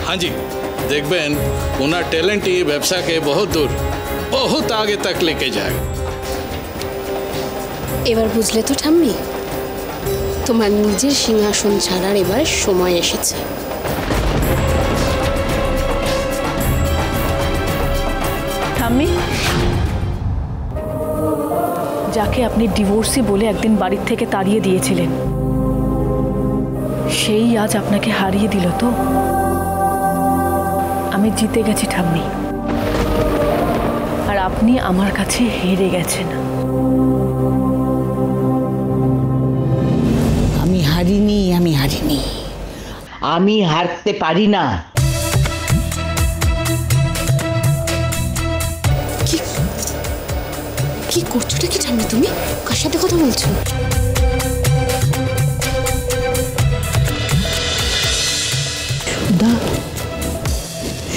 हाँ जी, देखबेन उनार टैलेंट ही व्यवसा के बहुत दूर बहुत आगे तक लेके जाए। এবার বুঝলে তো ঠাম্মি, তোমার নিজের সিংহাসন ছাড়ার এবার সময় এসেছে। ঠাম্মি, যাকে আপনি ডিভোর্সি বলে একদিন বাড়ির থেকে তাড়িয়ে দিয়েছিলেন, সেই আজ আপনাকে হারিয়ে দিল তো। আমি জিতে গেছি ঠাম্মি, আর আপনি আমার কাছে হেরে গেছেন। আমি হারিনি, আমি হারিনি, আমি হারতে পারি না। কি করছোটা কি ঠাম্মি? তুমি কার সাথে কথা বলছো?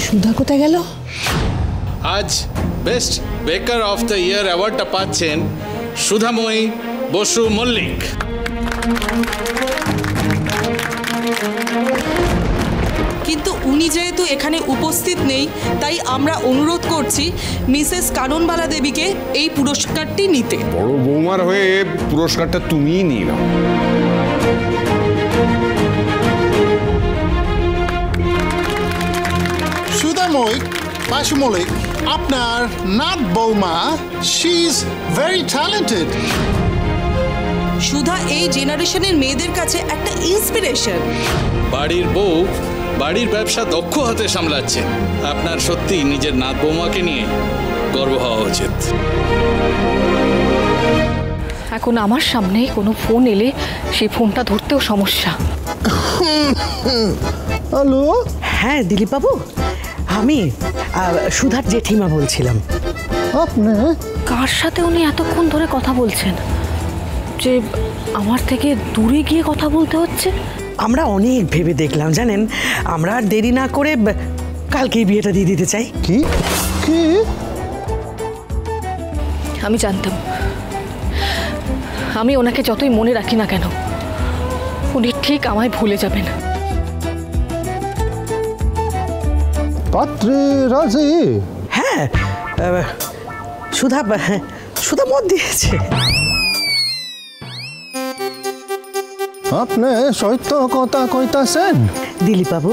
সুধা কোথায় গেল? आज best baker of the year अवार्डটা পাচ্ছেন সুধাময়ী বসু মল্লিক। কিন্তু উনি যেহেতু এখানে উপস্থিত নেই, তাই আমরা অনুরোধ করছি মিসেস কাননবালা দেবীকে এই পুরস্কারটি নিতে। বড় বৌমার হয়ে পুরস্কারটা তুমিই নিয়ে নাও। সুধাময়ী বসু মল্লিক, আপনার নাত বৌমা, শি ইজ ভেরি ট্যালেন্টেড। সুধা এই জেনারেশনের মেয়েদের কাছে একটা ইন্সপিরেশন। বাড়ির বউ বাড়ির ব্যবসা দক্ষ হাতে সামলাচ্ছে। আপনার সত্যি নিজের নাত বৌমাকে নিয়ে গর্ব হওয়া উচিত। এখন আমার সামনে কোনো ফোন এলে সেই ফোনটা ধরতেও সমস্যা। হ্যালো, হ্যাঁ দিলীপ বাবু, আমি সুধার জেঠিমা বলছিলাম। আপনি কার সাথে উনি এতক্ষণ ধরে কথা বলছেন যে আমার থেকে দূরে গিয়ে কথা বলতে হচ্ছে? আমরা অনেক ভেবে দেখলাম জানেন, আমরা আর দেরি না করে কালকেই বিয়েটা দিয়ে দিতে চাই। কি কি? আমি জানতাম, আমি ওনাকে যতই মনে রাখি না কেন উনি ঠিক আমায় ভুলে যাবেন। পাত্রে রাজি? হ্যাঁ, সুধা সুধা মত দিয়েছে। আপনি সত্য কথা কইতাছেন? দিলীপ বাবু,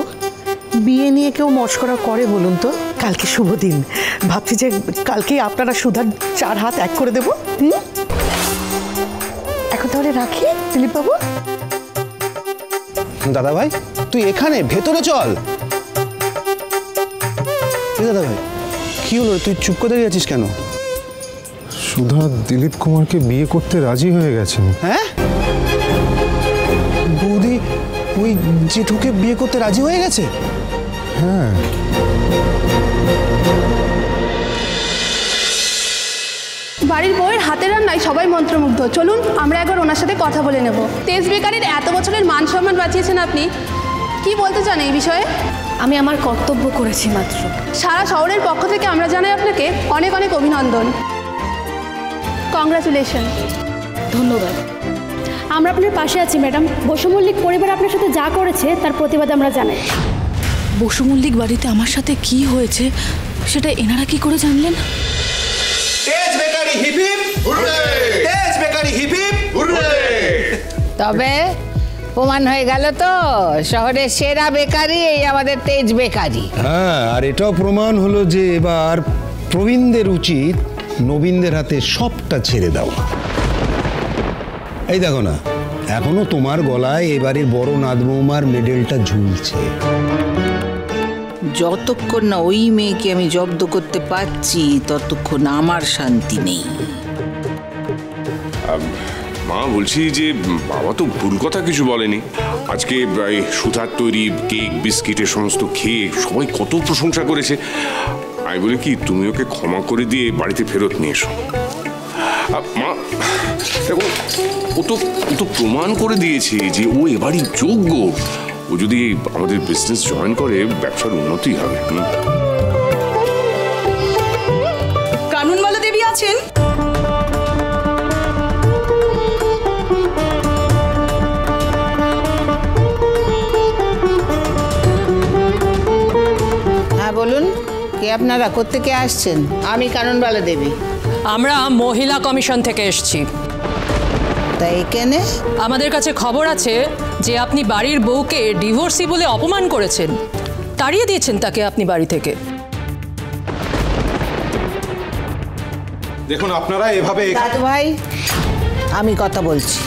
বিয়ে নিয়ে কেউ মস্করা করে বলুন তো? কালকে শুভ দিন, ভাবছি যে কালকেই আপনারা সুধার 4 হাত এক করে দেব। এখন তাহলে রাখি দিলীপ বাবু। দাদা ভাই, তুই এখানে ভেতরে চল। দাদা ভাই, কি হলো? তুই চুপ করে গেছিস কেন? সুধা দিলীপ কুমারকে বিয়ে করতে রাজি হয়ে গেছেন। হ্যাঁ, বৌদি ওই জেঠুকে বিয়ে করতে রাজি হয়ে গেছে? হ্যাঁ। বাড়ির বউয়ের হাতের রান্নায় সবাই মন্ত্রমুগ্ধ। চলুন আমরা একবার ওনার সাথে কথা বলে নেব। তেজ বেকারির এত বছরের মান সম্মান বাঁচিয়েছেন আপনি, কি বলতে চান এই বিষয়ে? আমি আমার কর্তব্য করেছি মাত্র। সারা শহরের পক্ষ থেকে আমরা জানাই আপনাকে অনেক অনেক অভিনন্দন। কংগ্রাচুলেশন। ধন্যবাদ। আমরা আপনার পাশে আছি ম্যাডাম। বসু মল্লিক পরিবার আপনার সাথে যা করেছে তার প্রতিবাদ আমরা জানাই। বসু মল্লিক বাড়িতে আমার সাথে কি হয়েছে সেটা এনারা কি করে জানলেন? তেজ বেকারি হিপ হিপ হুররে! তেজ বেকারি হিপ হিপ হুররে! তবে প্রমাণ হয়ে গেল তো শহরের সেরা বেকারি এই আমাদের তেজ বেকারি। হ্যাঁ, আর এটাও প্রমাণ হলো যে এবার প্রবীণদের উচিত নবীনদের হাতে সবটা ছেড়ে দেওয়া। এই দেখো না, এখনো তোমার গলায় এবারের বড় নাত বৌমার মেডেলটা ঝুলছে। যতক্ষণ না ওই মেয়েকে আমি জব্দ করতে পারছি ততক্ষণ আমার শান্তি নেই। মা, বলছি যে বাবা তো ভুল কথা কিছু বলেনি। আজকে সুধার তৈরি কেক বিস্কিটের সমস্ত খেয়ে সবাই কত প্রশংসা করেছে। আমি বলি কি, তুমি ওকে ক্ষমা করে দিয়ে বাড়িতে ফেরত নিয়ে এসো। মা দেখো, ও তো প্রমাণ করে দিয়েছে যে ও এবারই যোগ্য। ও যদি আমাদের বিজনেস জয়েন করে ব্যবসার উন্নতি হবে। কাননবালা দেবী আছেন? কে আপনারা কোত্থেকে আসছেন? আমি কাননবালা দেবী। আমরা মহিলা কমিশন থেকে এসেছি। তাই এখানে আমাদের কাছে খবর আছে যে আপনি বাড়ির বউকে ডিভোর্সি বলে অপমান করেছেন, তাড়িয়ে দিয়েছেন তাকে আপনি বাড়ি থেকে। দেখুন আপনারা এভাবে দাদু ভাই, আমি কথা বলছি।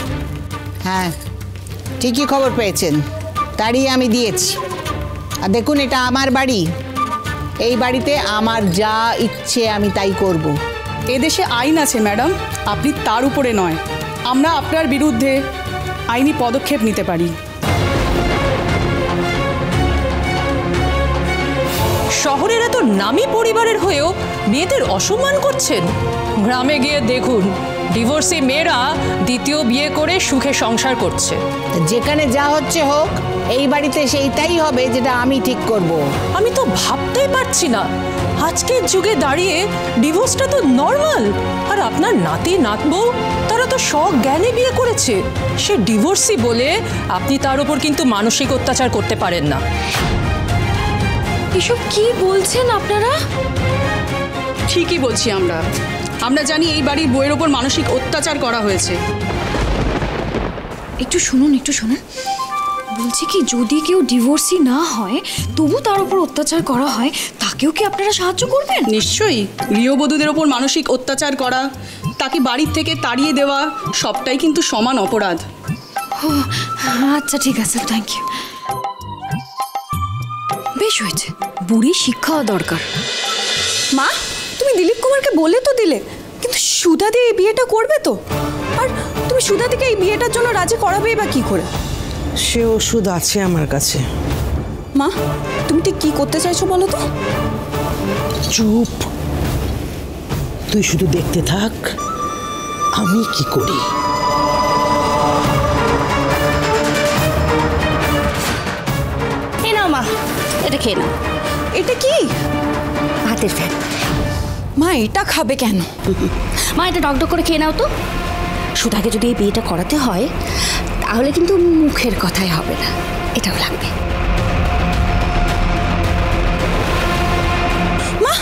হ্যাঁ, ঠিকই খবর পেয়েছেন, তাড়িয়ে আমি দিয়েছি। আর দেখুন, এটা আমার বাড়ি, এই বাড়িতে আমার যা ইচ্ছে আমি তাই করব। এদেশে আইন আছে ম্যাডাম, আপনি তার উপরে নয়। আমরা আপনার বিরুদ্ধে আইনি পদক্ষেপ নিতে পারি। শহরের এত নামী পরিবারের হয়েও মেয়েদের অসম্মান করছেন। গ্রামে গিয়ে দেখুন, ডিভোর্সি মেয়েরা দ্বিতীয় বিয়ে করে সুখে সংসার করছে। যেখানে যা হচ্ছে হোক, এই বাড়িতে সেইটাই হবে যেটা আমি ঠিক করব। আমি তো ভাবতেই পারছি না, আজকের যুগে দাঁড়িয়ে ডিভোর্সটা তো নর্মাল। আর আপনার নাতি নাতবউ তারা তো সজ্ঞানে বিয়ে করেছে, সে ডিভোর্সি বলে আপনি তার উপর কিন্তু মানসিক অত্যাচার করতে পারেন না। এসব কি বলছেন আপনারা? ঠিকই বলছি আমরা জানি এই বাড়ির বউয়ের ওপর মানসিক অত্যাচার করা হয়েছে। একটু শুনুন। বলছি কি, যদি কেউ ডিভোর্সি না হয় তবু তার উপর অত্যাচার করা হয়, তাকেও কি আপনারা সাহায্য করবেন? নিশ্চয়ই। গৃহবধূদের ওপর মানসিক অত্যাচার করা, তাকে বাড়ির থেকে তাড়িয়ে দেওয়া, সবটাই কিন্তু সমান অপরাধ। আচ্ছা ঠিক আছে, থ্যাংক ইউ। বেশ হয়েছে, বুড়ি শিক্ষা হওয়া দরকার। মা, তুমি দিলীপ কুমারকে বলে তো দিলে, কিন্তু সুধা দিয়ে এই বিয়েটা করবে তো? আর তুমি সুধা থেকে এই বিয়েটার জন্য রাজি করাবেই বা কি করে? সে ওষুধ আছে আমার কাছে। মা, তুমি ঠিক কি করতে চাইছো বলো তো? চুপ, তুই শুধু দেখতে থাক আমি কি করি। এই নাও মা, এটা খেয়ে নাও। এটা কি? হাতের ফ্যান। মা, এটা খাবে কেন? মা, এটা ডক করে খেয়ে নাও তো। সুধাকে যদি এই বিয়েটা করাতে হয় তাহলে কিন্তু মুখের কথাই হবে না, এটাও লাগবে। মা,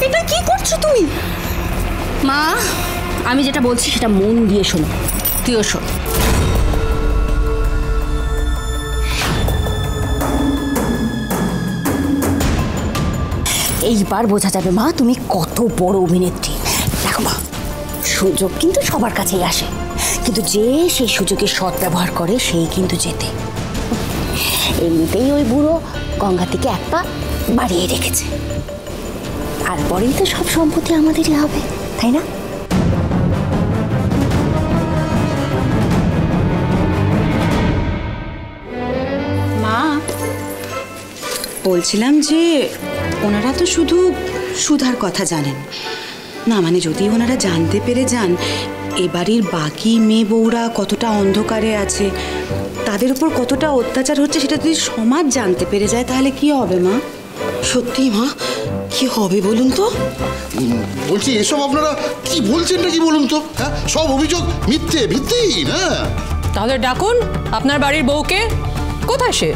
এটা কি করছো তুমি? মা, আমি যেটা বলছি সেটা মন দিয়ে শোনো, তুইও শোন। এইবার বোঝা যাবে মা তুমি কত বড় অভিনেত্রী। দেখো মা, সুযোগ কিন্তু সবার কাছেই আসে, কিন্তু যে সেই সুযোগের সদ্ব্যবহার করে সেই কিন্তু জেতে। এমনিতেই ওই বুড়ো গঙ্গা থেকে এক পা বাড়িয়ে রেখেছে, তারপরেই তো সব সম্পত্তি আমাদেরই হবে, তাই না? মা, বলছিলাম যে ওনারা তো শুধু সুধার কথা জানেন না, মানে যদি ওনারা জানতে পেরে যান এ বাড়ির বাকি মেয়ে বউরা কতটা অন্ধকারে আছে, তাদের উপর কতটা অত্যাচার হচ্ছে, সেটা যদি সমাজ জানতে পেরে যায় তাহলে কি হবে মা? সত্যি মা, কি হবে বলুন তো? বলছি, এসব আপনারা কি বলছেন নাকি বলুন তো? হ্যাঁ, সব অভিযোগ মিথ্যে, ভিত্তিহীন। হ্যাঁ, তাহলে ডাকুন আপনার বাড়ির বউকে। কোথায় সে?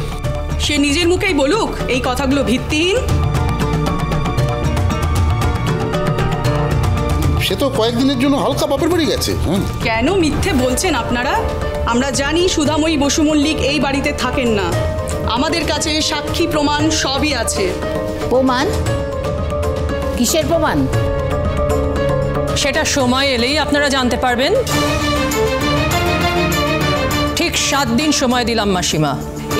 সে নিজের মুখেই বলুক এই কথাগুলো ভিত্তিহীন। সে তো কয়েকদিনের জন্য হালকা বাপের বাড়ি গেছে। কেন মিথ্যে বলছেন আপনারা? আমরা জানি সুধাময়ী বসু মল্লিক এই বাড়িতে থাকেন না, আমাদের কাছে সাক্ষী প্রমাণ সবই আছে। প্রমাণ? কিসের প্রমাণ? সেটা সময় এলেই আপনারা জানতে পারবেন। ঠিক 7 দিন সময় দিলাম মাসিমা,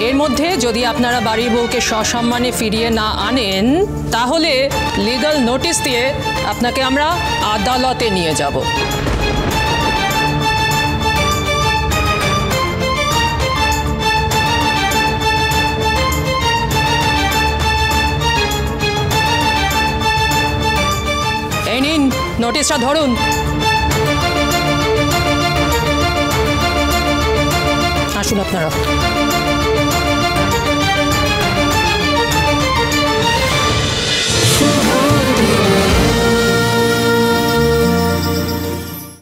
এর মধ্যে যদি আপনারা বাড়ির বউকে সসম্মানে ফিরিয়ে না আনেন তাহলে লিগ্যাল নোটিশ দিয়ে আপনাকে আমরা আদালতে নিয়ে যাব। এই নিন নোটিশটা ধরুন। আসুন আপনারা।